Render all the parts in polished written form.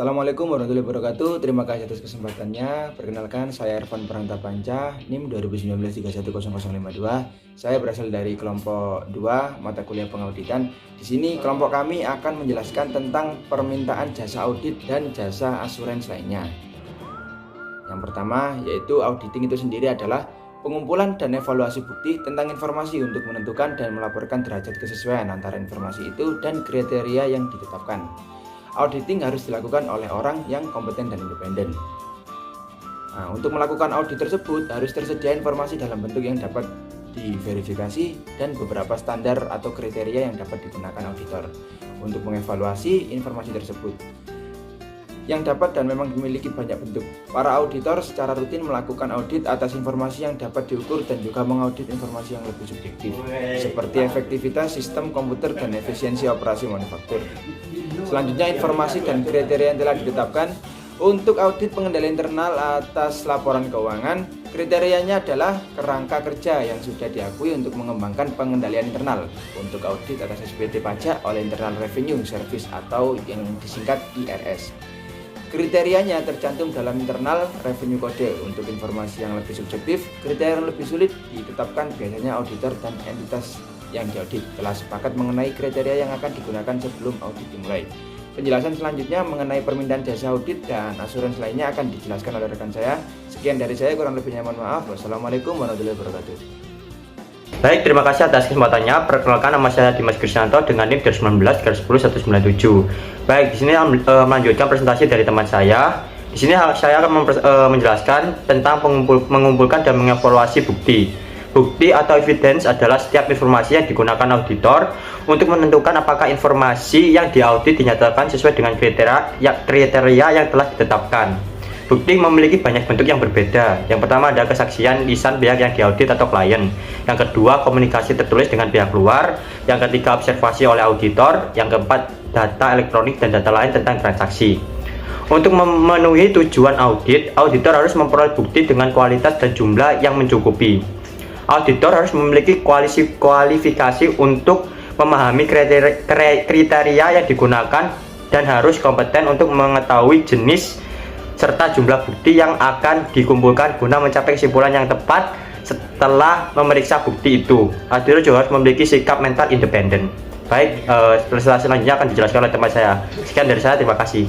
Assalamualaikum warahmatullahi wabarakatuh. Terima kasih atas kesempatannya. Perkenalkan, saya Ervan Prantapanca, NIM 2019-310052. Saya berasal dari kelompok 2 mata kuliah pengauditan. Di sini kelompok kami akan menjelaskan tentang permintaan jasa audit dan jasa asuransi lainnya. Yang pertama yaitu auditing itu sendiri adalah pengumpulan dan evaluasi bukti tentang informasi untuk menentukan dan melaporkan derajat kesesuaian antara informasi itu dan kriteria yang ditetapkan. Auditing harus dilakukan oleh orang yang kompeten dan independen. Nah, untuk melakukan audit tersebut harus tersedia informasi dalam bentuk yang dapat diverifikasi dan beberapa standar atau kriteria yang dapat digunakan auditor untuk mengevaluasi informasi tersebut yang dapat dan memang memiliki banyak bentuk. Para auditor secara rutin melakukan audit atas informasi yang dapat diukur dan juga mengaudit informasi yang lebih subjektif seperti efektivitas sistem komputer dan efisiensi operasi manufaktur. Selanjutnya, informasi dan kriteria yang telah ditetapkan untuk audit pengendalian internal atas laporan keuangan. Kriterianya adalah kerangka kerja yang sudah diakui untuk mengembangkan pengendalian internal. Untuk audit atas SPT pajak oleh Internal Revenue Service atau yang disingkat IRS. Kriterianya tercantum dalam Internal Revenue Code. Untuk informasi yang lebih subjektif, kriteria yang lebih sulit ditetapkan biasanya auditor dan entitas yang diaudit telah sepakat mengenai kriteria yang akan digunakan sebelum audit dimulai. Penjelasan selanjutnya mengenai permintaan jasa audit dan asuransi lainnya akan dijelaskan oleh rekan saya. Sekian dari saya, kurang lebihnya mohon maaf. Wassalamualaikum warahmatullahi wabarakatuh. Baik, terima kasih atas kesempatannya. Perkenalkan, nama saya Dimas Krisnanto dengan NIM 2019-10-197. Baik, di sini melanjutkan presentasi dari teman saya. Di sini saya akan menjelaskan tentang mengumpulkan dan mengevaluasi bukti. Bukti atau evidence adalah setiap informasi yang digunakan auditor untuk menentukan apakah informasi yang diaudit dinyatakan sesuai dengan kriteria yang telah ditetapkan. Bukti memiliki banyak bentuk yang berbeda. Yang pertama ada kesaksian lisan pihak yang diaudit atau klien. Yang kedua, komunikasi tertulis dengan pihak luar. Yang ketiga, observasi oleh auditor. Yang keempat, data elektronik dan data lain tentang transaksi. Untuk memenuhi tujuan audit, auditor harus memperoleh bukti dengan kualitas dan jumlah yang mencukupi. Auditor harus memiliki kualifikasi untuk memahami kriteria yang digunakan dan harus kompeten untuk mengetahui jenis serta jumlah bukti yang akan dikumpulkan guna mencapai kesimpulan yang tepat setelah memeriksa bukti itu. Auditor juga harus memiliki sikap mental independen. Baik, selanjutnya akan dijelaskan oleh teman saya. Sekian dari saya, terima kasih.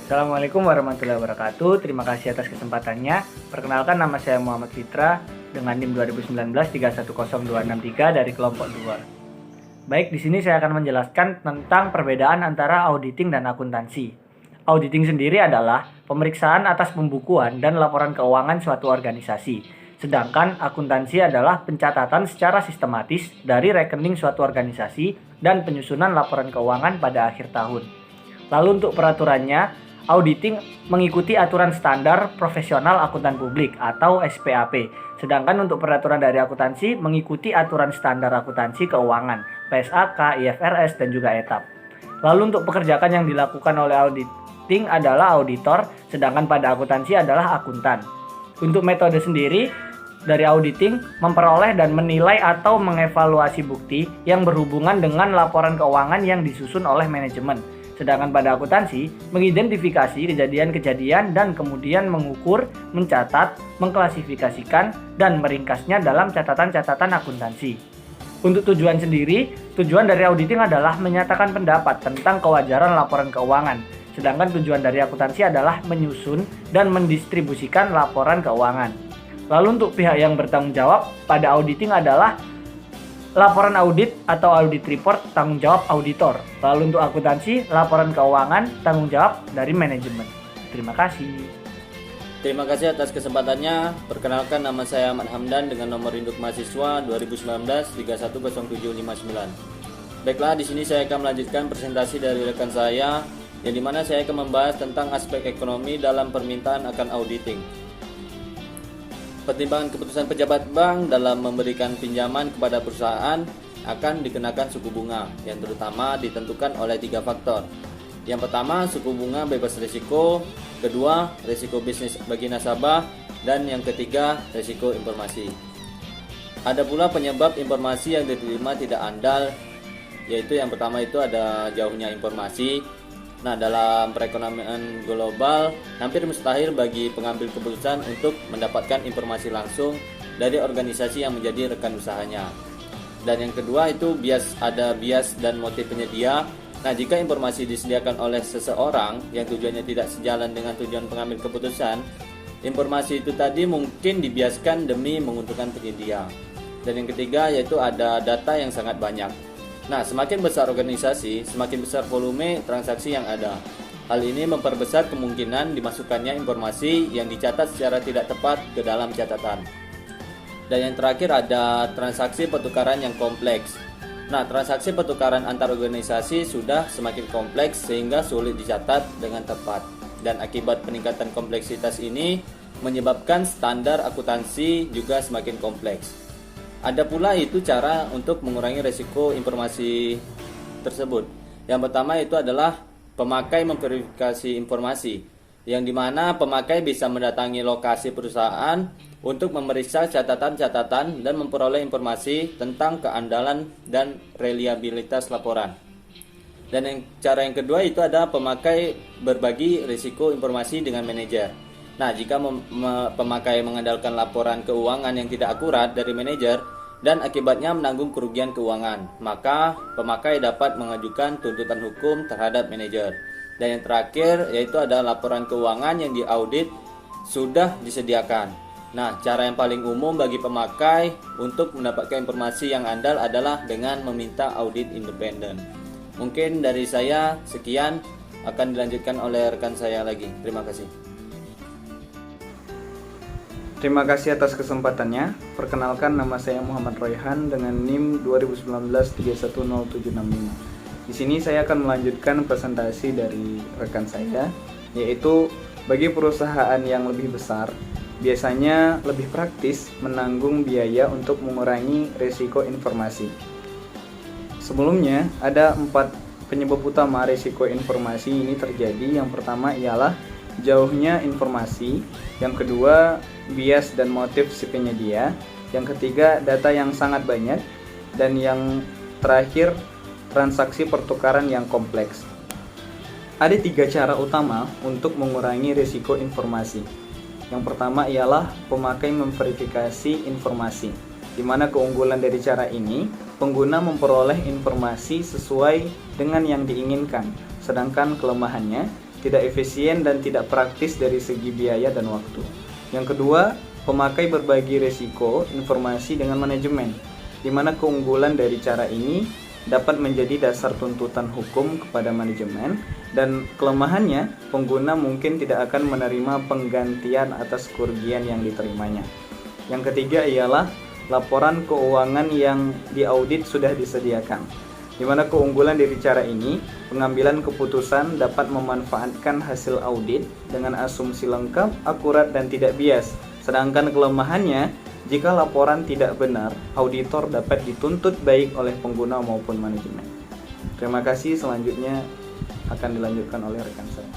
Assalamualaikum warahmatullahi wabarakatuh. Terima kasih atas kesempatannya. Perkenalkan, nama saya Muhammad Fitra dengan NIM 2019-310263 dari kelompok 2. Baik, di sini saya akan menjelaskan tentang perbedaan antara auditing dan akuntansi. Auditing sendiri adalah pemeriksaan atas pembukuan dan laporan keuangan suatu organisasi. Sedangkan akuntansi adalah pencatatan secara sistematis dari rekening suatu organisasi dan penyusunan laporan keuangan pada akhir tahun. Lalu untuk peraturannya, auditing mengikuti aturan standar profesional akuntan publik atau SPAP. Sedangkan untuk peraturan dari akuntansi mengikuti aturan standar akuntansi keuangan, PSAK, IFRS, dan juga ETAP. Lalu untuk pekerjaan yang dilakukan oleh auditing adalah auditor, sedangkan pada akuntansi adalah akuntan. Untuk metode sendiri, dari auditing memperoleh dan menilai atau mengevaluasi bukti yang berhubungan dengan laporan keuangan yang disusun oleh manajemen. Sedangkan pada akuntansi, mengidentifikasi kejadian-kejadian dan kemudian mengukur, mencatat, mengklasifikasikan, dan meringkasnya dalam catatan-catatan akuntansi. Untuk tujuan sendiri, tujuan dari auditing adalah menyatakan pendapat tentang kewajaran laporan keuangan. Sedangkan tujuan dari akuntansi adalah menyusun dan mendistribusikan laporan keuangan. Lalu untuk pihak yang bertanggung jawab pada auditing adalah laporan audit atau audit report tanggung jawab auditor. Lalu untuk akuntansi, laporan keuangan tanggung jawab dari manajemen. Terima kasih. Terima kasih atas kesempatannya. Perkenalkan, nama saya Ahmad Hamdan dengan nomor induk mahasiswa 2019-310759. Baiklah, di sini saya akan melanjutkan presentasi dari rekan saya yang dimana saya akan membahas tentang aspek ekonomi dalam permintaan akan auditing. Pertimbangan keputusan pejabat bank dalam memberikan pinjaman kepada perusahaan akan dikenakan suku bunga yang terutama ditentukan oleh 3 faktor. Yang pertama, suku bunga bebas risiko, kedua, risiko bisnis bagi nasabah, dan yang ketiga, risiko informasi. Ada pula penyebab informasi yang diterima tidak andal, yaitu yang pertama itu ada jauhnya informasi. Nah, dalam perekonomian global, hampir mustahil bagi pengambil keputusan untuk mendapatkan informasi langsung dari organisasi yang menjadi rekan usahanya. Dan yang kedua itu ada bias dan motif penyedia. Nah, jika informasi disediakan oleh seseorang yang tujuannya tidak sejalan dengan tujuan pengambil keputusan, informasi itu tadi mungkin dibiaskan demi menguntungkan penyedia. Dan yang ketiga yaitu ada data yang sangat banyak. Nah, semakin besar organisasi, semakin besar volume transaksi yang ada. Hal ini memperbesar kemungkinan dimasukkannya informasi yang dicatat secara tidak tepat ke dalam catatan. Dan yang terakhir ada transaksi pertukaran yang kompleks. Nah, transaksi pertukaran antar organisasi sudah semakin kompleks sehingga sulit dicatat dengan tepat. Dan akibat peningkatan kompleksitas ini menyebabkan standar akuntansi juga semakin kompleks. Ada pula itu cara untuk mengurangi resiko informasi tersebut. Yang pertama itu adalah pemakai memverifikasi informasi, yang dimana pemakai bisa mendatangi lokasi perusahaan untuk memeriksa catatan-catatan dan memperoleh informasi tentang keandalan dan reliabilitas laporan. Dan cara yang kedua itu adalah pemakai berbagi risiko informasi dengan manajer. Nah, jika pemakai mengandalkan laporan keuangan yang tidak akurat dari manajer dan akibatnya menanggung kerugian keuangan, maka pemakai dapat mengajukan tuntutan hukum terhadap manajer. Dan yang terakhir yaitu ada laporan keuangan yang diaudit sudah disediakan. Nah, cara yang paling umum bagi pemakai untuk mendapatkan informasi yang andal adalah dengan meminta audit independen. Mungkin dari saya sekian, akan dilanjutkan oleh rekan saya lagi. Terima kasih. Terima kasih atas kesempatannya. Perkenalkan, nama saya Muhammad Royhan dengan NIM 2019-310765. Di sini saya akan melanjutkan presentasi dari rekan saya, yaitu bagi perusahaan yang lebih besar, biasanya lebih praktis menanggung biaya untuk mengurangi risiko informasi. Sebelumnya, ada 4 penyebab utama risiko informasi ini terjadi. Yang pertama ialah jauhnya informasi, yang kedua bias dan motif si penyedia, yang ketiga data yang sangat banyak, dan yang terakhir transaksi pertukaran yang kompleks. Ada 3 cara utama untuk mengurangi risiko informasi. Yang pertama ialah pemakai memverifikasi informasi, di mana keunggulan dari cara ini, pengguna memperoleh informasi sesuai dengan yang diinginkan, sedangkan kelemahannya tidak efisien dan tidak praktis dari segi biaya dan waktu. Yang kedua, pemakai berbagi risiko informasi dengan manajemen, di mana keunggulan dari cara ini dapat menjadi dasar tuntutan hukum kepada manajemen, dan kelemahannya pengguna mungkin tidak akan menerima penggantian atas kerugian yang diterimanya. Yang ketiga ialah laporan keuangan yang diaudit sudah disediakan, di mana keunggulan dari cara ini, pengambilan keputusan dapat memanfaatkan hasil audit dengan asumsi lengkap, akurat, dan tidak bias. Sedangkan kelemahannya, jika laporan tidak benar, auditor dapat dituntut baik oleh pengguna maupun manajemen. Terima kasih, selanjutnya akan dilanjutkan oleh rekan saya.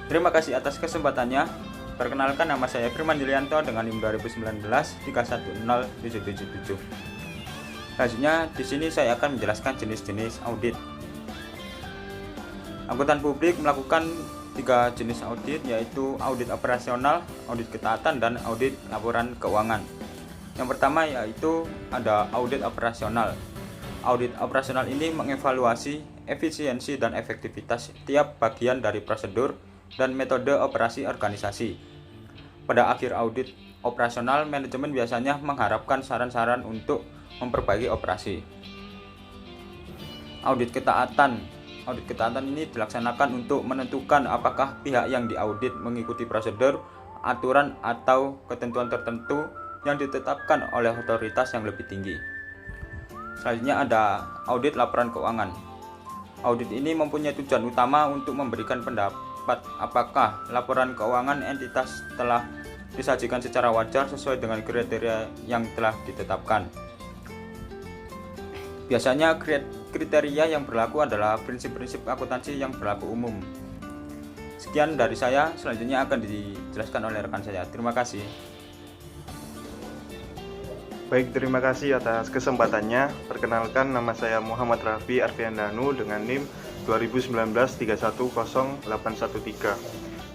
Terima kasih atas kesempatannya. Perkenalkan, nama saya Firman Yulianto dengan NIM 2019-310777. Selanjutnya, di sini saya akan menjelaskan jenis-jenis audit. Akuntan publik melakukan 3 jenis audit, yaitu audit operasional, audit ketaatan, dan audit laporan keuangan. Yang pertama yaitu ada audit operasional. Audit operasional ini mengevaluasi efisiensi dan efektivitas tiap bagian dari prosedur dan metode operasi organisasi. Pada akhir audit operasional, manajemen biasanya mengharapkan saran-saran untuk memperbaiki operasi. Audit ketaatan. Audit ketaatan ini dilaksanakan untuk menentukan apakah pihak yang diaudit mengikuti prosedur, aturan, atau ketentuan tertentu yang ditetapkan oleh otoritas yang lebih tinggi. Selanjutnya ada audit laporan keuangan. Audit ini mempunyai tujuan utama untuk memberikan pendapat apakah laporan keuangan entitas telah disajikan secara wajar sesuai dengan kriteria yang telah ditetapkan. Biasanya kriteria yang berlaku adalah prinsip-prinsip akuntansi yang berlaku umum. Sekian dari saya, selanjutnya akan dijelaskan oleh rekan saya. Terima kasih. Baik, terima kasih atas kesempatannya. Perkenalkan, nama saya Muhammad Raffi Arfiandanu dengan NIM 2019-310813.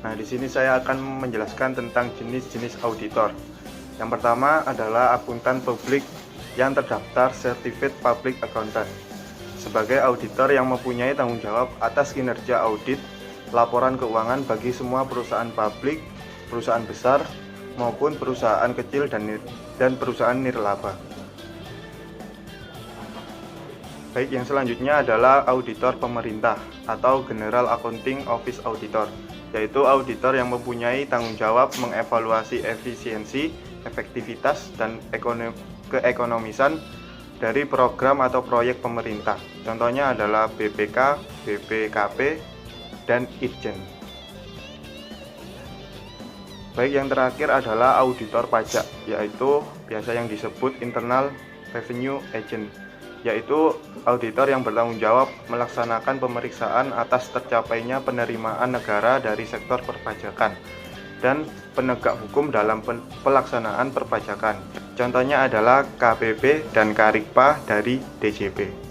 Nah, di sini saya akan menjelaskan tentang jenis-jenis auditor. Yang pertama adalah akuntan publik yang terdaftar Certified Public Accountant. Sebagai auditor yang mempunyai tanggung jawab atas kinerja audit laporan keuangan bagi semua perusahaan publik, perusahaan besar, maupun perusahaan kecil dan perusahaan nirlaba. Baik, yang selanjutnya adalah auditor pemerintah atau General Accounting Office Auditor, yaitu auditor yang mempunyai tanggung jawab mengevaluasi efisiensi, efektivitas, dan keekonomisan dari program atau proyek pemerintah. Contohnya adalah BPK, BPKP, dan Itjen. Baik, yang terakhir adalah auditor pajak, yaitu biasa yang disebut Internal Revenue Agent, yaitu auditor yang bertanggung jawab melaksanakan pemeriksaan atas tercapainya penerimaan negara dari sektor perpajakan dan penegak hukum dalam pelaksanaan perpajakan. Contohnya adalah KPP dan Karikpa dari DJP.